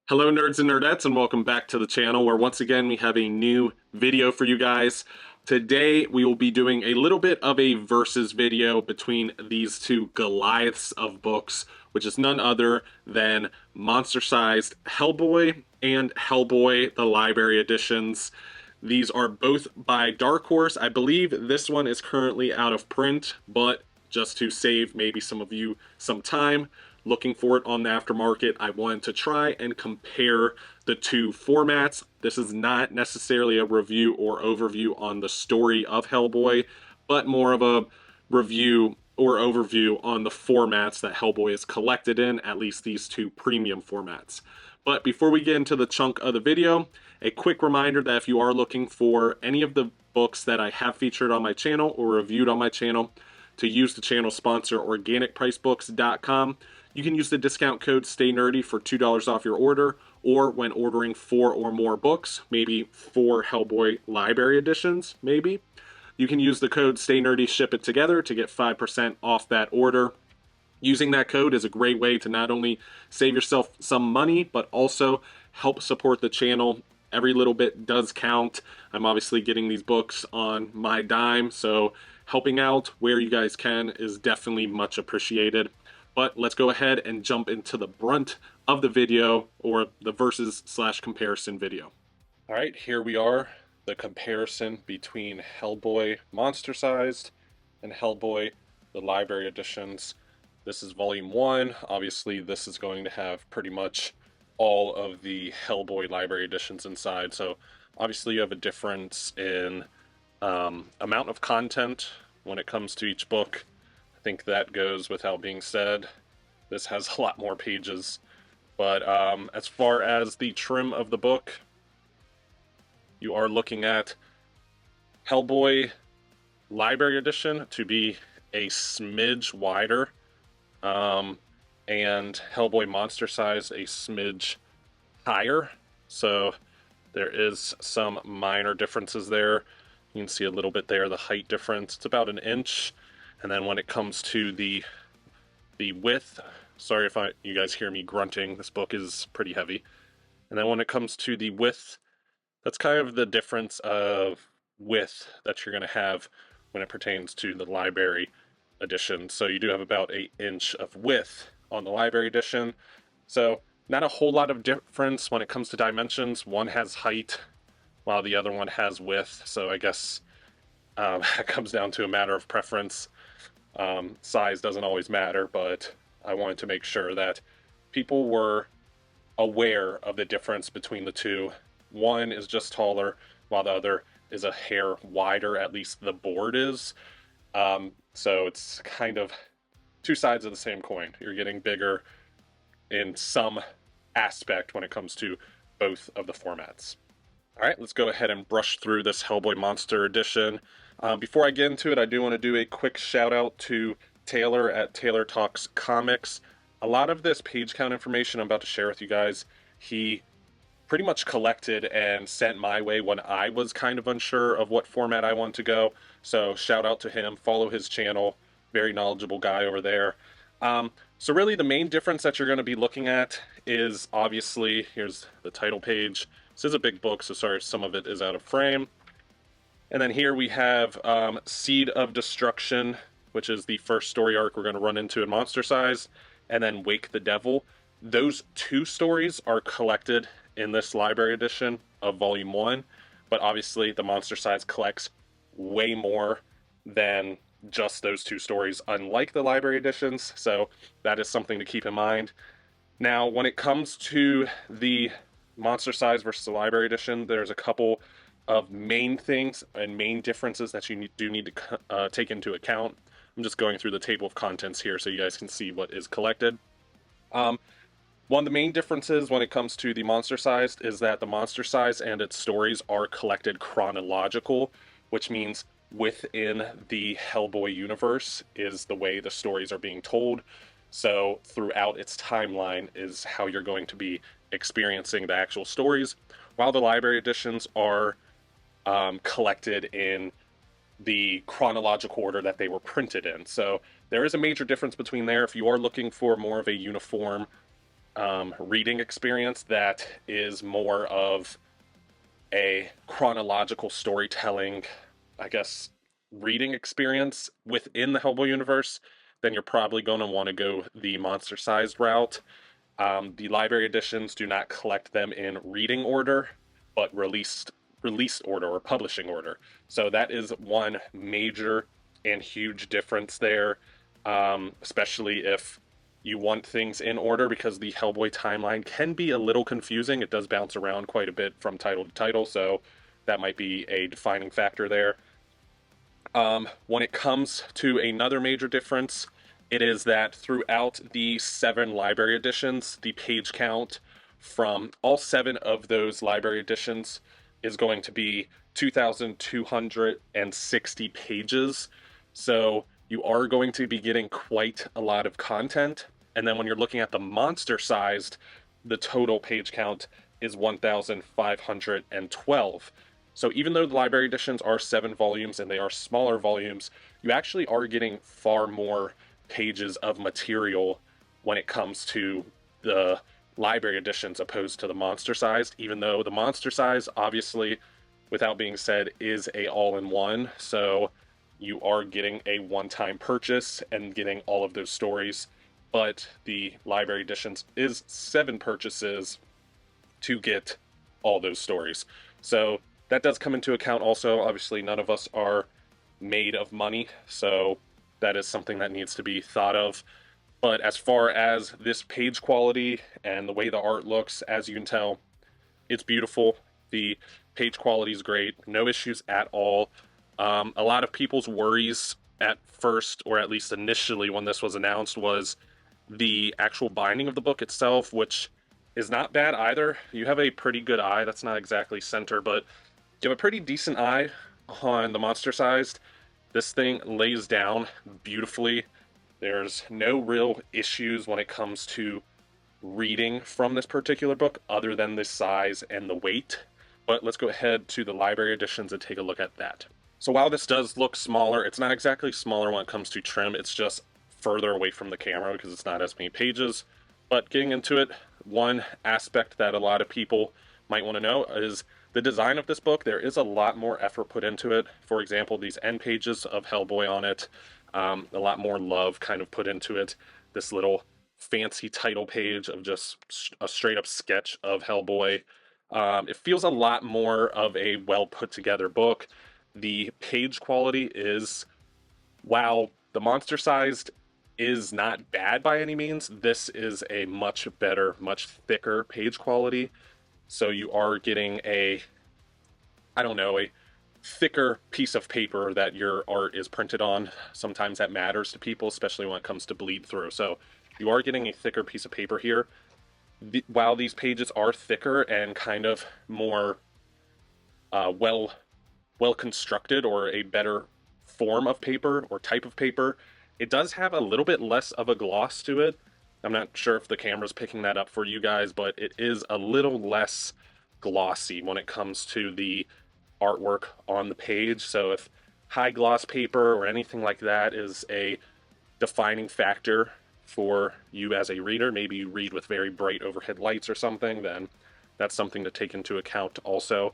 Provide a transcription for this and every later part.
Hello nerds and nerdettes, and welcome back to the channel where once again we have a new video for you guys. Today we will be doing a little bit of a versus video between these two Goliaths of books, which is none other than monster-sized Hellboy and Hellboy the Library Editions. These are both by Dark Horse. I believe this one is currently out of print, but just to save maybe some of you some time looking for it on the aftermarket, I wanted to try and compare the two formats. This is not necessarily a review or overview on the story of Hellboy, but more of a review or overview on the formats that Hellboy is collected in, at least these two premium formats. But before we get into the chunk of the video, a quick reminder that if you are looking for any of the books that I have featured on my channel or reviewed on my channel, to use the channel sponsor organicpricebooks.com. You can use the discount code STAYNERDY for $2 off your order, or when ordering 4 or more books, maybe 4 Hellboy library editions, maybe. You can use the code STAYNERDY, ship it together to get 5% off that order. Using that code is a great way to not only save yourself some money, but also help support the channel. Every little bit does count. I'm obviously getting these books on my dime, so helping out where you guys can is definitely much appreciated. But let's go ahead and jump into the brunt of the video, or the versus slash comparison video. All right, here we are, the comparison between Hellboy Monster Sized and Hellboy the Library Editions. This is volume 1. Obviously this is going to have pretty much all of the Hellboy library editions inside, so obviously you have a difference in amount of content when it comes to each book. I think that goes without being said. This has a lot more pages, but as far as the trim of the book, you are looking at Hellboy Library Edition to be a smidge wider, and Hellboy Monster Size a smidge higher. So there is some minor differences there. You can see a little bit there, the height difference. It's about an inch. And then when it comes to the width, sorry if you guys hear me grunting, this book is pretty heavy. And then when it comes to the width, that's kind of the difference of width that you're going to have when it pertains to the library edition. So you do have about 1 inch of width on the library edition. So not a whole lot of difference when it comes to dimensions. One has height while the other one has width, so I guess it comes down to a matter of preference. Size doesn't always matter, but I wanted to make sure that people were aware of the difference between the two. One is just taller, while the other is a hair wider, at least the board is. So it's kind of two sides of the same coin. You're getting bigger in some aspect when it comes to both of the formats. All right, let's go ahead and brush through this Hellboy Monster Edition. Before I get into it, I do want to do a quick shout out to Taylor at Taylor Talks Comics. A lot of this page count information I'm about to share with you guys, he pretty much collected and sent my way when I was kind of unsure of what format I want to go. So shout out to him, follow his channel, very knowledgeable guy over there. So really the main difference that you're going to be looking at is obviously, here's the title page. This is a big book, so sorry if some of it is out of frame. And then here we have Seed of Destruction, which is the first story arc we're going to run into in Monster Size, and then Wake the Devil. Those two stories are collected in this library edition of Volume 1, but obviously the Monster Size collects way more than just those two stories, unlike the library editions, so that is something to keep in mind. Now, when it comes to the Monster Size versus the library edition, there's a couple of main things and main differences that you do need to take into account. I'm just going through the table of contents here so you guys can see what is collected. One of the main differences when it comes to the Monster Size is that the Monster Size and its stories are collected chronological, which means within the Hellboy universe is the way the stories are being told. So throughout its timeline is how you're going to be experiencing the actual stories, while the library editions are collected in the chronological order that they were printed in. So there is a major difference between there. If you are looking for more of a uniform reading experience that is more of a chronological storytelling, I guess, reading experience within the Hellboy universe, then you're probably going to want to go the monster-sized route. The library editions do not collect them in reading order, but release order or publishing order. So that is one major and huge difference there, especially if you want things in order, because the Hellboy timeline can be a little confusing. It does bounce around quite a bit from title to title, so that might be a defining factor there. When it comes to another major difference, it is that throughout the 7 library editions, the page count from all 7 of those library editions is going to be 2,260 pages. So you are going to be getting quite a lot of content. And then when you're looking at the monster-sized, the total page count is 1,512. So even though the library editions are 7 volumes and they are smaller volumes, you actually are getting far more pages of material when it comes to the library editions opposed to the monster sized, even though the monster size, obviously, without being said, is a all-in-one. So you are getting a one-time purchase and getting all of those stories, but the library editions is 7 purchases to get all those stories. So that does come into account also. Obviously, none of us are made of money, so that is something that needs to be thought of. But as far as this page quality and the way the art looks, as you can tell, it's beautiful. The page quality is great. No issues at all. A lot of people's worries at first, or at least initially when this was announced, was the actual binding of the book itself, which is not bad either. You have a pretty good eye. That's not exactly center, but you have a pretty decent eye on the monster-sized. This thing lays down beautifully. There's no real issues when it comes to reading from this particular book other than the size and the weight. But let's go ahead to the library editions and take a look at that. So while this does look smaller, it's not exactly smaller when it comes to trim. It's just further away from the camera because it's not as many pages. But getting into it, one aspect that a lot of people might want to know is the design of this book. There is a lot more effort put into it. For example, these end pages of Hellboy on it, a lot more love kind of put into it. This little fancy title page of just a straight up sketch of Hellboy. It feels a lot more of a well put together book. The page quality is, while the monster sized is not bad by any means, this is a much better, much thicker page quality. So you are getting a thicker piece of paper that your art is printed on. Sometimes that matters to people, especially when it comes to bleed through. So you are getting a thicker piece of paper here. While these pages are thicker and kind of more well constructed, or a better form of paper or type of paper, it does have a little bit less of a gloss to it. I'm not sure if the camera's picking that up for you guys, but it is a little less glossy when it comes to the artwork on the page. So if high gloss paper or anything like that is a defining factor for you as a reader, maybe you read with very bright overhead lights or something, then that's something to take into account also.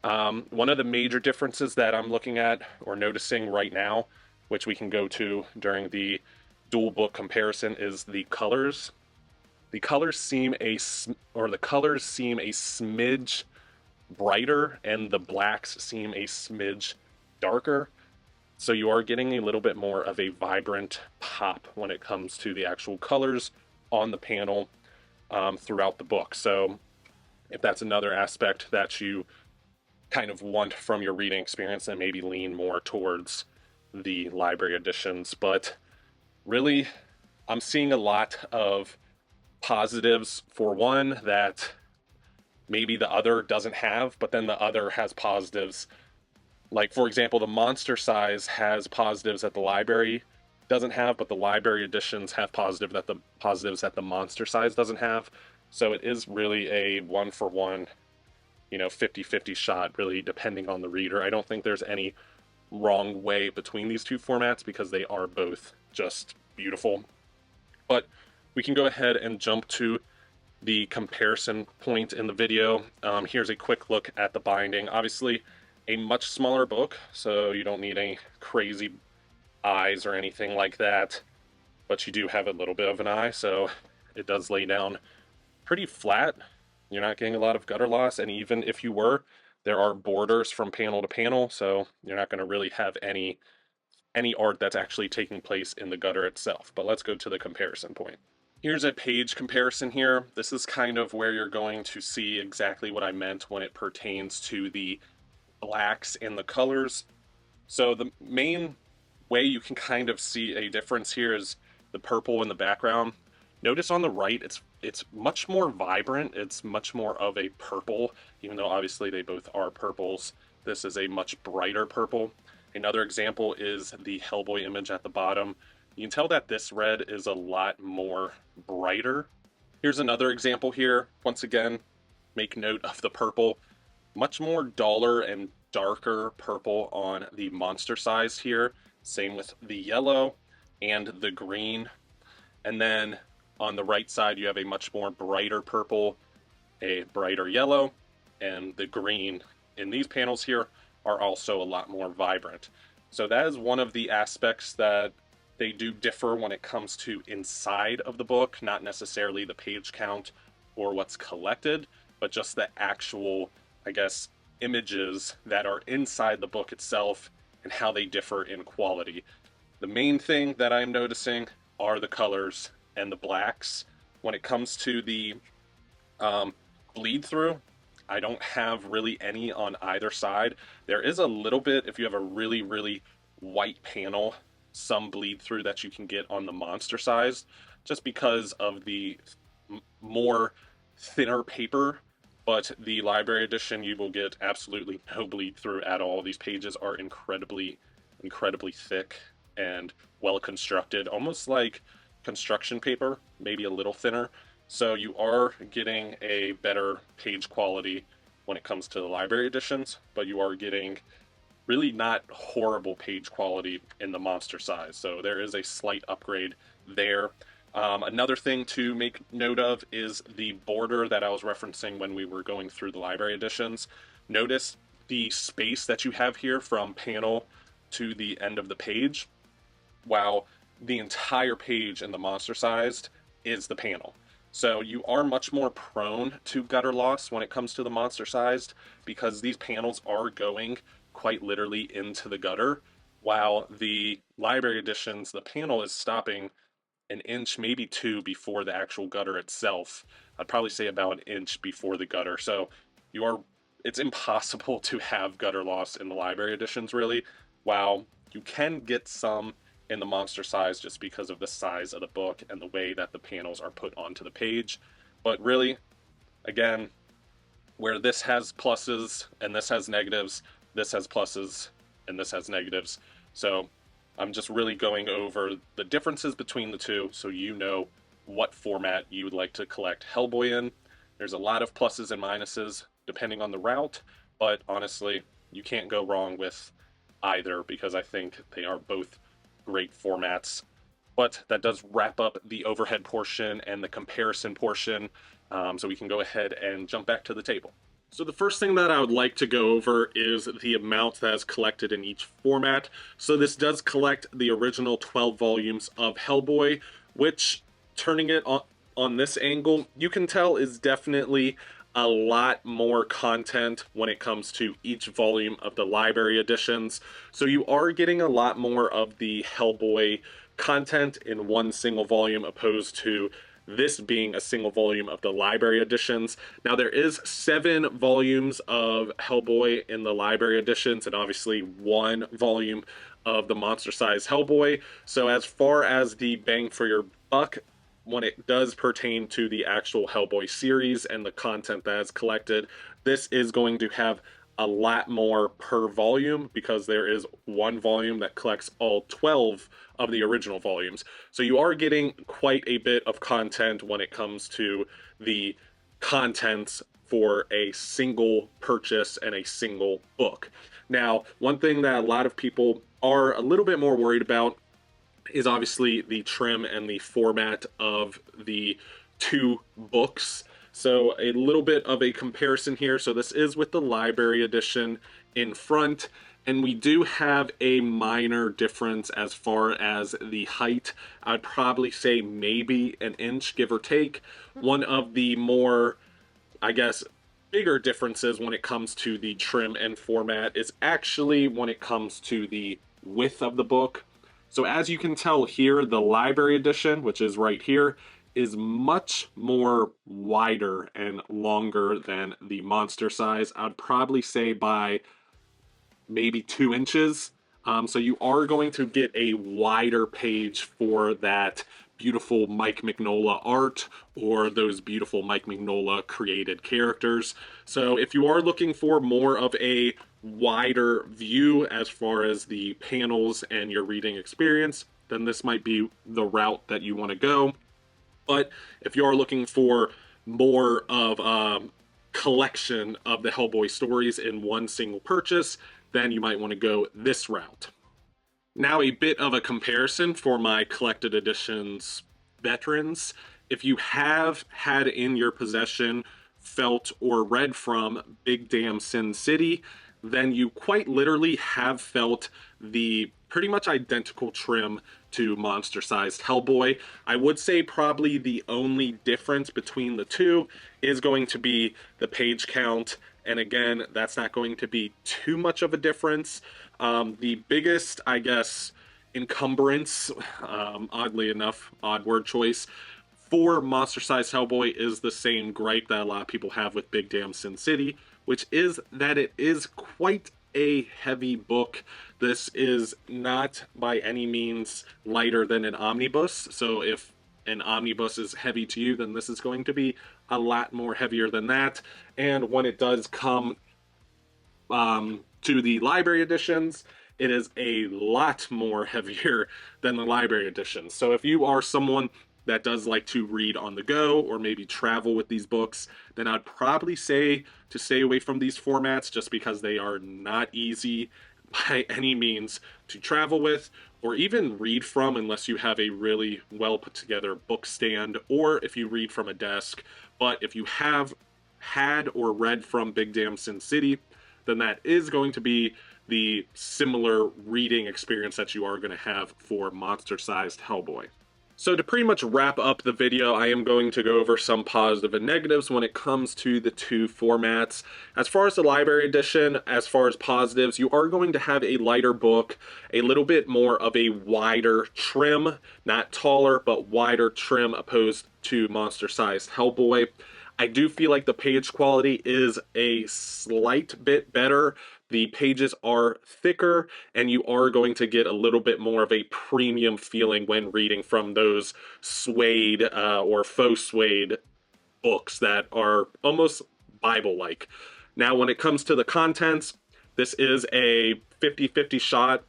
One of the major differences that I'm looking at or noticing right now, which we can go to during the dual book comparison, is the colors. The colors seem a smidge brighter, and the blacks seem a smidge darker. So you are getting a little bit more of a vibrant pop when it comes to the actual colors on the panel throughout the book. So if that's another aspect that you kind of want from your reading experience, then maybe lean more towards the library editions. But really, I'm seeing a lot of positives. For one, that maybe the other doesn't have, but then the other has positives. Like, for example, the monster size has positives that the library doesn't have, but the library editions have positives that the monster size doesn't have. So it is really a one-for-one, 50-50 shot, really, depending on the reader. I don't think there's any wrong way between these two formats because they are both just beautiful. But we can go ahead and jump to the comparison point in the video. Here's a quick look at the binding. Obviously, a much smaller book, so you don't need any crazy eyes or anything like that, but you do have a little bit of an eye, so it does lay down pretty flat. You're not getting a lot of gutter loss, and even if you were, there are borders from panel to panel, so you're not going to really have any art that's actually taking place in the gutter itself. But let's go to the comparison point. Here's a page comparison here. This is kind of where you're going to see exactly what I meant when it pertains to the blacks and the colors. So the main way you can kind of see a difference here is the purple in the background. Notice on the right, it's much more vibrant. It's much more of a purple, even though obviously they both are purples. This is a much brighter purple. Another example is the Hellboy image at the bottom. You can tell that this red is a lot more brighter. Here's another example here. Once again, make note of the purple. Much more duller and darker purple on the monster size here. Same with the yellow and the green. And then on the right side, you have a much more brighter purple, a brighter yellow, and the green in these panels here are also a lot more vibrant. So that is one of the aspects that they do differ when it comes to inside of the book, not necessarily the page count or what's collected, but just the actual, I guess, images that are inside the book itself and how they differ in quality. The main thing that I'm noticing are the colors and the blacks. When it comes to the bleed through, I don't have really any on either side. There is a little bit, if you have a really, really white panel, some bleed through that you can get on the monster size, just because of the more thinner paper. But the library edition, you will get absolutely no bleed through at all. These pages are incredibly, incredibly thick and well constructed, almost like construction paper, maybe a little thinner. So you are getting a better page quality when it comes to the library editions, but you are getting really not horrible page quality in the monster size. So there is a slight upgrade there. Another thing to make note of is the border that I was referencing when we were going through the library editions. Notice the space that you have here from panel to the end of the page, while the entire page in the monster sized is the panel. So you are much more prone to gutter loss when it comes to the monster sized, because these panels are going quite literally into the gutter, while the library editions, the panel is stopping an inch, maybe two, before the actual gutter itself. I'd probably say about an inch before the gutter. So it's impossible to have gutter loss in the library editions, really, while you can get some in the monster size just because of the size of the book and the way that the panels are put onto the page. But really, again, where this has pluses and this has negatives, this has pluses and this has negatives. So I'm just really going over the differences between the two so you know what format you would like to collect Hellboy in. There's a lot of pluses and minuses depending on the route, but honestly, you can't go wrong with either, because I think they are both great formats. But that does wrap up the overhead portion and the comparison portion, so we can go ahead and jump back to the table. So the first thing that I would like to go over is the amount that is collected in each format. So this does collect the original 12 volumes of Hellboy, which, turning it on this angle, you can tell is definitely a lot more content when it comes to each volume of the library editions. So you are getting a lot more of the Hellboy content in one single volume, opposed to this being a single volume of the library editions. Now there is 7 volumes of Hellboy in the library editions, and obviously 1 volume of the monster size Hellboy. So as far as the bang for your buck, when it does pertain to the actual Hellboy series and the content that is collected, this is going to have a lot more per volume, because there is 1 volume that collects all 12 of the original volumes. So you are getting quite a bit of content when it comes to the contents for a single purchase and a single book. Now, one thing that a lot of people are a little bit more worried about is obviously the trim and the format of the two books. So a little bit of a comparison here. So this is with the library edition in front, and we do have a minor difference as far as the height. I'd probably say maybe an inch, give or take. One of the more, I guess, bigger differences when it comes to the trim and format is actually when it comes to the width of the book. So as you can tell here, the library edition, which is right here, is much more wider and longer than the monster size. I'd probably say by maybe 2 inches. So you are going to get a wider page for that beautiful Mike Mignola art or those beautiful Mike Mignola created characters. So if you are looking for more of a wider view as far as the panels and your reading experience, then this might be the route that you want to go. But if you are looking for more of a collection of the Hellboy stories in one single purchase, then you might want to go this route. Now, a bit of a comparison for my collected editions veterans. If you have had in your possession, felt, or read from Big Damn Sin City, then you quite literally have felt the pretty much identical trim to monster-sized Hellboy. I would say probably the only difference between the two is going to be the page count, and again, that's not going to be too much of a difference. The biggest, I guess, encumbrance, oddly enough, odd word choice, for monster-sized Hellboy is the same gripe that a lot of people have with Big Damn Sin City, which is that it is quite a heavy book. This is not by any means lighter than an omnibus, so if an omnibus is heavy to you, then this is going to be a lot more heavier than that. And when it does come to the library editions, it is a lot more heavier than the library editions. So if you are someone that does like to read on the go or maybe travel with these books, then I'd probably say to stay away from these formats just because they are not easy by any means to travel with or even read from unless you have a really well put together book stand or if you read from a desk. But if you have had or read from Big Damn Sin City, then that is going to be the similar reading experience that you are going to have for monster-sized Hellboy. So to pretty much wrap up the video, I am going to go over some positive and negatives when it comes to the two formats. As far as the library edition, as far as positives, you are going to have a lighter book, a little bit more of a wider trim, not taller, but wider trim opposed to monster-sized Hellboy. I do feel like the page quality is a slight bit better. The pages are thicker, and you are going to get a little bit more of a premium feeling when reading from those suede or faux suede books that are almost Bible-like. Now, when it comes to the contents, this is a 50-50 shot.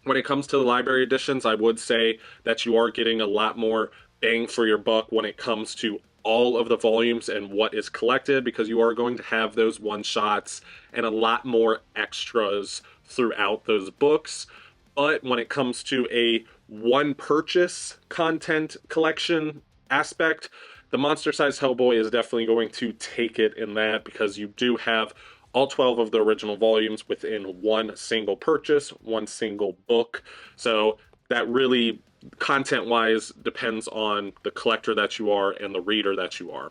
When it comes to the library editions, I would say that you are getting a lot more bang for your buck when it comes to all of the volumes and what is collected, because you are going to have those one-shots and a lot more extras throughout those books. But when it comes to a one-purchase content collection aspect, the monster-sized Hellboy is definitely going to take it in that, because you do have all 12 of the original volumes within one single purchase, one single book. So that really, content-wise, depends on the collector that you are and the reader that you are.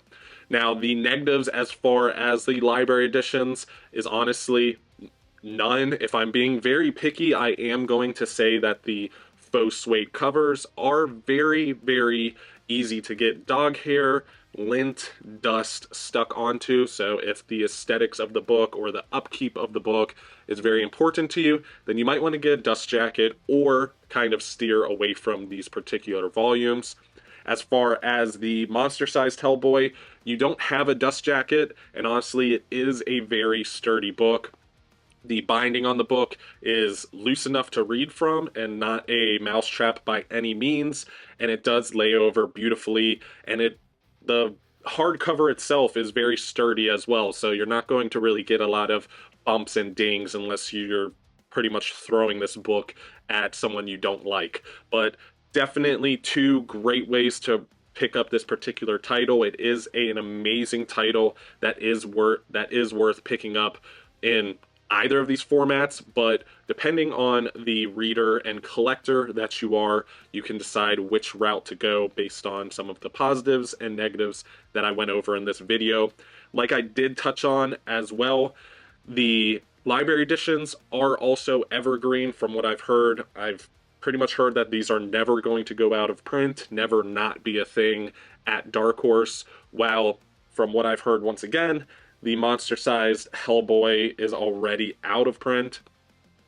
Now, the negatives as far as the library editions is honestly none. If I'm being very picky, I am going to say that the faux suede covers are very, very easy to get dog hair, lint, dust stuck onto. So if the aesthetics of the book or the upkeep of the book is very important to you, then you might want to get a dust jacket or kind of steer away from these particular volumes. As far as the monster-sized Hellboy, you don't have a dust jacket, and honestly, it is a very sturdy book. The binding on the book is loose enough to read from and not a mousetrap by any means, and it does lay over beautifully, and the hardcover itself is very sturdy as well, so you're not going to really get a lot of bumps and dings unless you're pretty much throwing this book at someone you don't like. But definitely two great ways to pick up this particular title. It is an amazing title that is worth picking up in either of these formats, but depending on the reader and collector that you are, you can decide which route to go based on some of the positives and negatives that I went over in this video. Like I did touch on as well, the library editions are also evergreen from what I've heard. I've pretty much heard that these are never going to go out of print, never not be a thing at Dark Horse, while from what I've heard, once again, the monster-sized Hellboy is already out of print.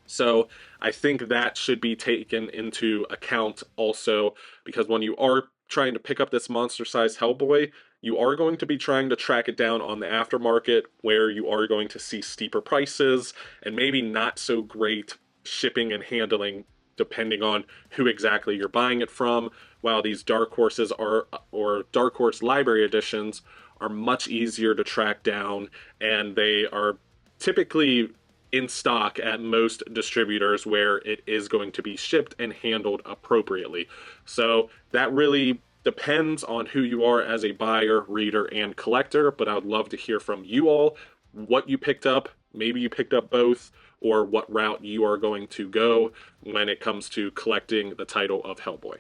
So I think that should be taken into account also, because when you are trying to pick up this monster-sized Hellboy, you are going to be trying to track it down on the aftermarket, where you are going to see steeper prices and maybe not so great shipping and handling depending on who exactly you're buying it from, while these Dark Horses or Dark Horse library editions are much easier to track down, and they are typically in stock at most distributors where it is going to be shipped and handled appropriately. So that really depends on who you are as a buyer, reader, and collector, but I would love to hear from you all what you picked up. Maybe you picked up both, or what route you are going to go when it comes to collecting the title of Hellboy.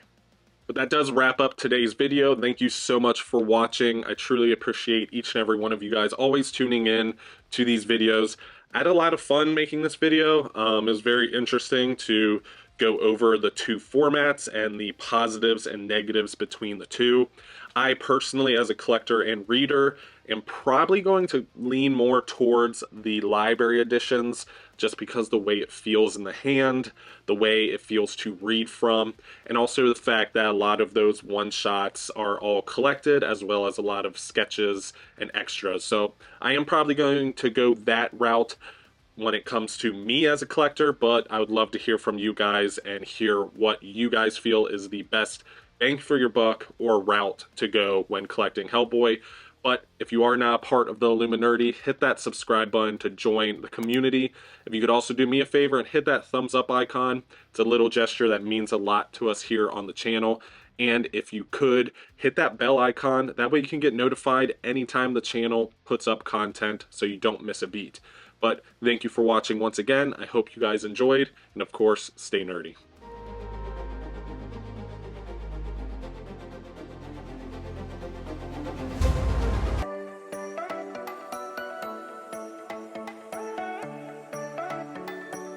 But that does wrap up today's video. Thank you so much for watching. I truly appreciate each and every one of you guys always tuning in to these videos. I had a lot of fun making this video. It was very interesting to go over the two formats and the positives and negatives between the two. I personally, as a collector and reader, am probably going to lean more towards the library editions, just because the way it feels in the hand, the way it feels to read from, and also the fact that a lot of those one-shots are all collected, as well as a lot of sketches and extras. So I am probably going to go that route when it comes to me as a collector, but I would love to hear from you guys and hear what you guys feel is the best bang for your buck or route to go when collecting Hellboy. But if you are now a part of the Illuminerdi, hit that subscribe button to join the community. If you could also do me a favor and hit that thumbs up icon, it's a little gesture that means a lot to us here on the channel. And if you could, hit that bell icon, that way you can get notified anytime the channel puts up content so you don't miss a beat. But thank you for watching once again. I hope you guys enjoyed, and of course, stay nerdy.